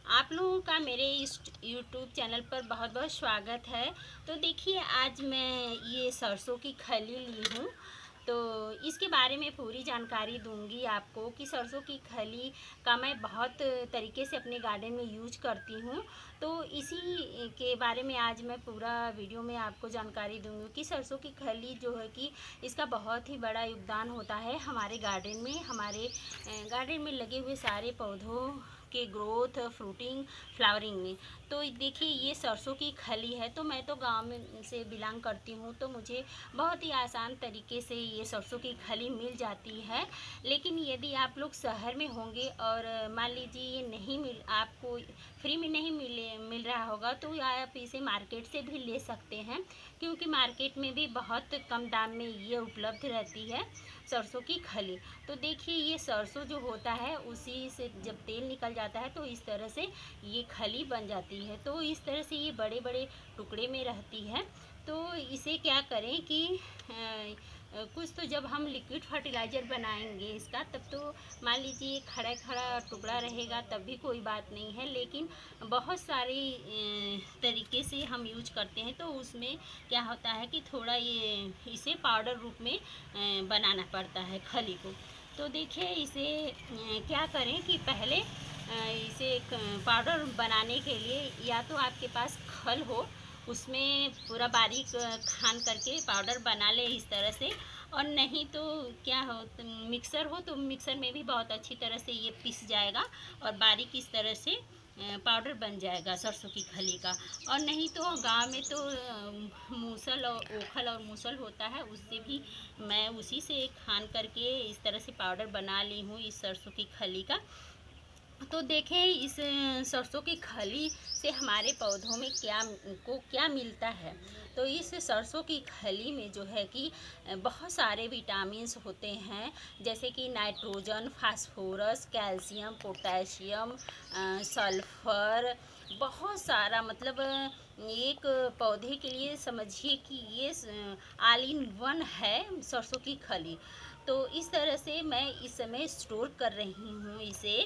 आप लोगों का मेरे इस यूट्यूब चैनल पर बहुत बहुत स्वागत है। तो देखिए, आज मैं ये सरसों की खली ली हूँ, तो इसके बारे में पूरी जानकारी दूंगी आपको कि सरसों की खली का मैं बहुत तरीके से अपने गार्डन में यूज करती हूँ। तो इसी के बारे में आज मैं पूरा वीडियो में आपको जानकारी दूंगी कि सरसों की खली जो है कि इसका बहुत ही बड़ा योगदान होता है हमारे गार्डन में, हमारे गार्डन में लगे हुए सारे पौधों के ग्रोथ, फ्रूटिंग, फ्लावरिंग में। तो देखिए, ये सरसों की खली है। तो मैं तो गांव में से बिलोंग करती हूँ, तो मुझे बहुत ही आसान तरीके से ये सरसों की खली मिल जाती है। लेकिन यदि आप लोग शहर में होंगे और मान लीजिए ये नहीं मिल आपको फ्री में नहीं मिल रहा होगा, तो आप इसे मार्केट से भी ले सकते हैं, क्योंकि मार्केट में भी बहुत कम दाम में ये उपलब्ध रहती है सरसों की खली। तो देखिए, ये सरसों जो होता है उसी से जब तेल निकल जाता है तो इस तरह से ये खली बन जाती है। तो इस तरह से ये बड़े बड़े टुकड़े में रहती है। तो इसे क्या करें कि कुछ तो जब हम लिक्विड फर्टिलाइज़र बनाएंगे इसका, तब तो मान लीजिए खड़ा खड़ा टुकड़ा रहेगा तब भी कोई बात नहीं है। लेकिन बहुत सारी तरीके से हम यूज करते हैं, तो उसमें क्या होता है कि थोड़ा ये इसे पाउडर रूप में बनाना पड़ता है खली को। तो देखिए, इसे क्या करें कि पहले इसे पाउडर बनाने के लिए या तो आपके पास खल हो, उसमें पूरा बारीक खान करके पाउडर बना ले इस तरह से। और नहीं तो क्या हो, तो मिक्सर हो तो मिक्सर में भी बहुत अच्छी तरह से ये पिस जाएगा और बारीक इस तरह से पाउडर बन जाएगा सरसों की खली का। और नहीं तो गांव में तो मूसल और ओखल और मूसल होता है, उससे भी मैं उसी से खान करके इस तरह से पाउडर बना ली हूँ इस सरसों की खली का। तो देखें, इस सरसों की खली से हमारे पौधों में क्या मिलता है। तो इस सरसों की खली में जो है कि बहुत सारे विटामिन्स होते हैं, जैसे कि nitrogen, phosphorus, calcium, potassium, sulphur, बहुत सारा, मतलब एक पौधे के लिए समझिए कि ये ऑल इन वन है सरसों की खली। तो इस तरह से मैं इस समय स्टोर कर रही हूँ इसे।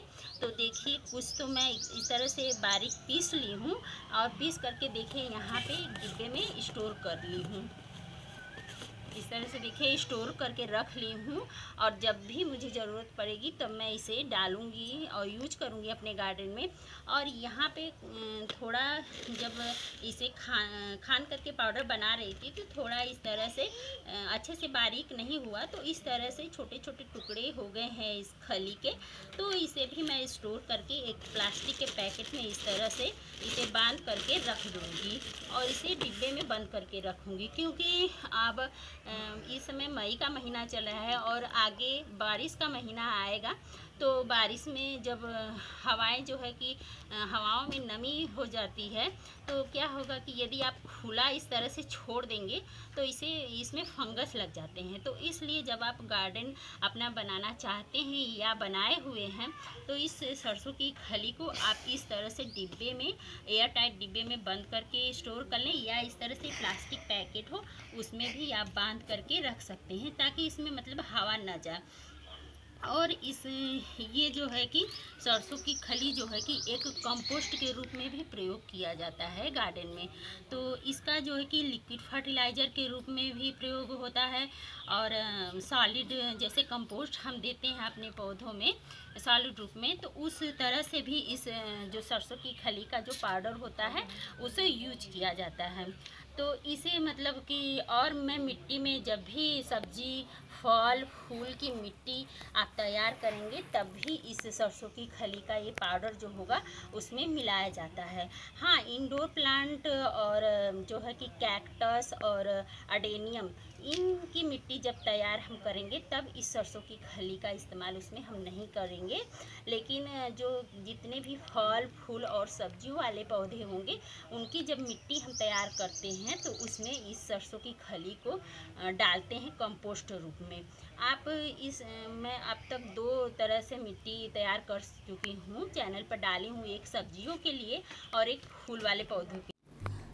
तो देखिए, कुछ तो मैं इस तरह से बारीक पीस ली हूँ और पीस करके देखिए यहाँ पे डिब्बे में स्टोर कर ली हूँ। इस तरह से देखिए स्टोर करके रख ली हूँ, और जब भी मुझे ज़रूरत पड़ेगी तब मैं इसे डालूँगी और यूज करूँगी अपने गार्डन में। और यहाँ पे थोड़ा जब इसे खान करके पाउडर बना रही थी, तो थोड़ा इस तरह से अच्छे से बारीक नहीं हुआ, तो इस तरह से छोटे छोटे टुकड़े हो गए हैं इस खली के। तो इसे भी मैं स्टोर करके एक प्लास्टिक के पैकेट में इस तरह से इसे बांध करके रख दूँगी और इसे डिब्बे में बंद करके रखूँगी, क्योंकि अब इस समय मई का महीना चल रहा है और आगे बारिश का महीना आएगा। तो बारिश में जब हवाएं जो है कि हवाओं में नमी हो जाती है, तो क्या होगा कि यदि आप खुला इस तरह से छोड़ देंगे तो इसमें फंगस लग जाते हैं। तो इसलिए जब आप गार्डन अपना बनाना चाहते हैं या बनाए हुए हैं, तो इस सरसों की खली को आप इस तरह से डिब्बे में, एयर टाइट डिब्बे में बंद करके स्टोर कर लें, या इस तरह से प्लास्टिक पैकेट हो उसमें भी आप बांध करके रख सकते हैं, ताकि इसमें मतलब हवा न जाए। और ये जो है कि सरसों की खली जो है कि एक कंपोस्ट के रूप में भी प्रयोग किया जाता है गार्डन में। तो इसका जो है कि लिक्विड फर्टिलाइज़र के रूप में भी प्रयोग होता है, और सॉलिड जैसे कंपोस्ट हम देते हैं अपने पौधों में सॉलिड रूप में, तो उस तरह से भी इस जो सरसों की खली का जो पाउडर होता है उसे यूज किया जाता है। तो इसे मतलब कि, और मैं मिट्टी में जब भी सब्जी, फल, फूल की मिट्टी आप तैयार करेंगे तब भी इस सरसों की खली का ये पाउडर जो होगा उसमें मिलाया जाता है। हाँ, इंडोर प्लांट और जो है कि कैक्टस और अडेनियम, इनकी मिट्टी जब तैयार हम करेंगे तब इस सरसों की खली का इस्तेमाल उसमें हम नहीं करेंगे। लेकिन जो जितने भी फल, फूल और सब्जियों वाले पौधे होंगे, उनकी जब मिट्टी हम तैयार करते हैं तो उसमें इस सरसों की खली को डालते हैं कंपोस्ट रूप में। आप मैं अब तक 2 तरह से मिट्टी तैयार कर चुकी हूँ, चैनल पर डाली हूँ, एक सब्जियों के लिए और एक फूल वाले पौधों के।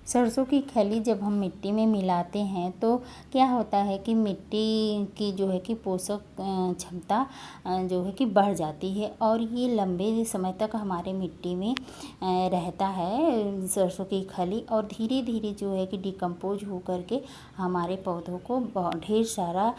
सरसों की खली जब हम मिट्टी में मिलाते हैं तो क्या होता है कि मिट्टी की जो है कि पोषक क्षमता जो है कि बढ़ जाती है और ये लंबे समय तक हमारे मिट्टी में रहता है सरसों की खली, और धीरे धीरे जो है कि डिकम्पोज हो करके हमारे पौधों को ढेर सारा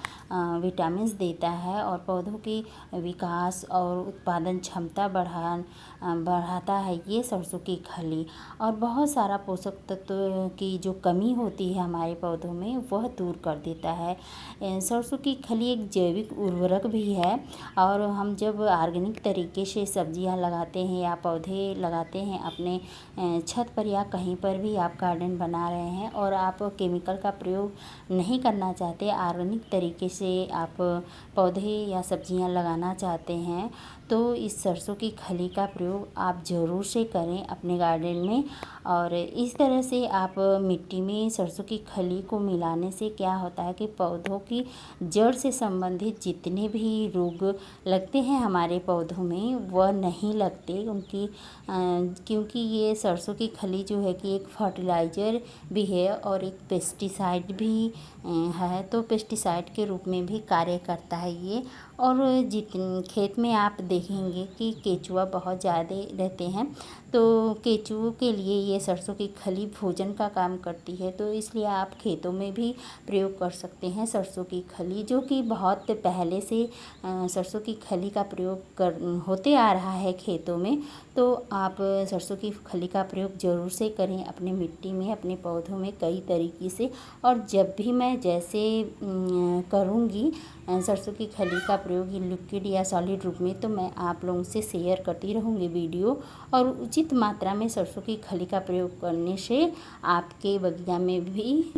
विटामिन्स देता है और पौधों की विकास और उत्पादन क्षमता बढ़ाता है ये सरसों की खली। और बहुत सारा पोषक तत्व की जो कमी होती है हमारे पौधों में वह दूर कर देता है। सरसों की खली एक जैविक उर्वरक भी है, और हम जब ऑर्गेनिक तरीके से सब्जियां लगाते हैं या पौधे लगाते हैं अपने छत पर या कहीं पर भी आप गार्डन बना रहे हैं और आप केमिकल का प्रयोग नहीं करना चाहते, ऑर्गेनिक तरीके से आप पौधे या सब्जियां लगाना चाहते हैं, तो इस सरसों की खली का प्रयोग आप ज़रूर से करें अपने गार्डन में। और इस तरह से आप मिट्टी में सरसों की खली को मिलाने से क्या होता है कि पौधों की जड़ से संबंधित जितने भी रोग लगते हैं हमारे पौधों में वह नहीं लगते, क्योंकि ये सरसों की खली जो है कि एक फर्टिलाइज़र भी है और एक पेस्टिसाइड भी है, तो पेस्टिसाइड के रूप में भी कार्य करता है ये। और जितने खेत में आप देखेंगे कि केचुआ बहुत ज़्यादा रहते हैं, तो केचुओं के लिए ये सरसों की खली भोजन का काम करती है, तो इसलिए आप खेतों में भी प्रयोग कर सकते हैं सरसों की खली, जो कि बहुत पहले से सरसों की खली का प्रयोग होते आ रहा है खेतों में। तो आप सरसों की खली का प्रयोग ज़रूर से करें अपने मिट्टी में, अपने पौधों में कई तरीके से। और जब भी मैं जैसे करूँगी सरसों की खली का प्रयोग लिक्विड या सॉलिड रूप में, तो मैं आप लोगों से शेयर करती रहूँगी वीडियो। और उचित मात्रा में सरसों की खली का प्रयोग करने से आपके बगीचा में भी,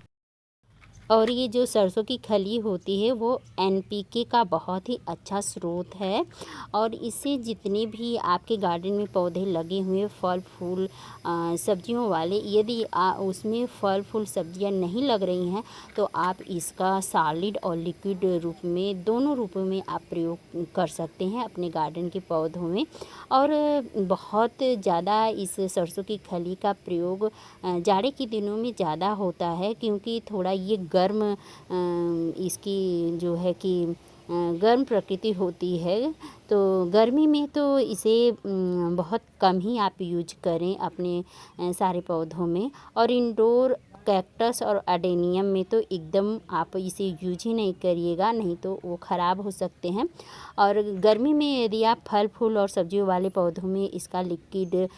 और ये जो सरसों की खली होती है वो एनपीके का बहुत ही अच्छा स्रोत है, और इससे जितने भी आपके गार्डन में पौधे लगे हुए फल फूल सब्जियों वाले, यदि उसमें फल फूल सब्जियां नहीं लग रही हैं तो आप इसका सॉलिड और लिक्विड रूप में, दोनों रूपों में आप प्रयोग कर सकते हैं अपने गार्डन के पौधों में। और बहुत ज़्यादा इस सरसों की खली का प्रयोग जाड़े के दिनों में ज़्यादा होता है, क्योंकि थोड़ा ये गर्म इसकी जो है कि गर्म प्रकृति होती है, तो गर्मी में तो इसे बहुत कम ही आप यूज करें अपने सारे पौधों में। और इंडोर कैक्टस और अडेनियम में तो एकदम आप इसे यूज ही नहीं करिएगा, नहीं तो वो ख़राब हो सकते हैं। और गर्मी में यदि आप फल फूल और सब्जियों वाले पौधों में इसका लिक्विड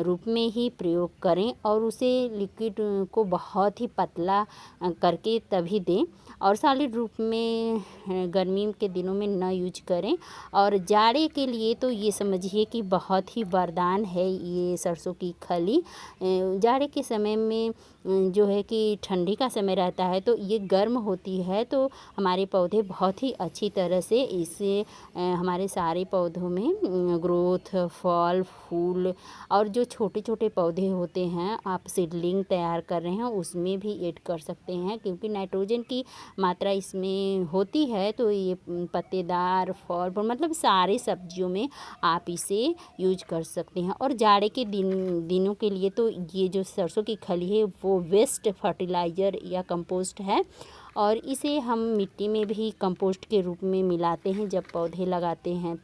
रूप में ही प्रयोग करें, और उसे लिक्विड को बहुत ही पतला करके तभी दें, और सॉलिड रूप में गर्मी के दिनों में न यूज करें। और जाड़े के लिए तो ये समझिए कि बहुत ही वरदान है ये सरसों की खली। जाड़े के समय में जो है कि ठंडी का समय रहता है तो ये गर्म होती है, तो हमारे पौधे बहुत ही अच्छी तरह से इससे हमारे सारे पौधों में ग्रोथ, फल फूल, और जो छोटे छोटे पौधे होते हैं आप सीडलिंग तैयार कर रहे हैं उसमें भी ऐड कर सकते हैं, क्योंकि नाइट्रोजन की मात्रा इसमें होती है, तो ये पत्तेदार फल मतलब सारे सब्जियों में आप इसे यूज कर सकते हैं। और जाड़े के दिनों के लिए तो ये जो सरसों की खली है वो वेस्ट फर्टिलाइज़र या कंपोस्ट है, और इसे हम मिट्टी में भी कंपोस्ट के रूप में मिलाते हैं जब पौधे लगाते हैं।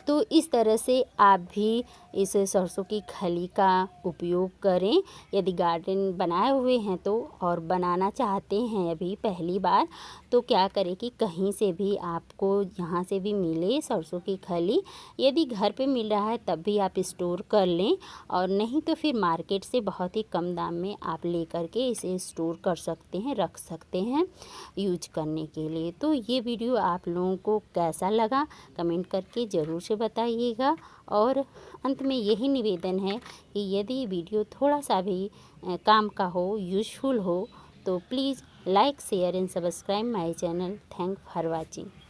तो इस तरह से आप भी इस सरसों की खली का उपयोग करें यदि गार्डन बनाए हुए हैं तो, और बनाना चाहते हैं अभी पहली बार, तो क्या करें कि कहीं से भी आपको यहाँ से भी मिले सरसों की खली, यदि घर पे मिल रहा है तब भी आप स्टोर कर लें, और नहीं तो फिर मार्केट से बहुत ही कम दाम में आप ले करके इसे स्टोर कर सकते हैं, रख सकते हैं यूज करने के लिए। तो ये वीडियो आप लोगों को कैसा लगा कमेंट करके ज़रूर से बताइएगा। और अंत में यही निवेदन है कि यदि वीडियो थोड़ा सा भी काम का हो, यूज़फुल हो, तो please like share and subscribe my channel. Thank for watching.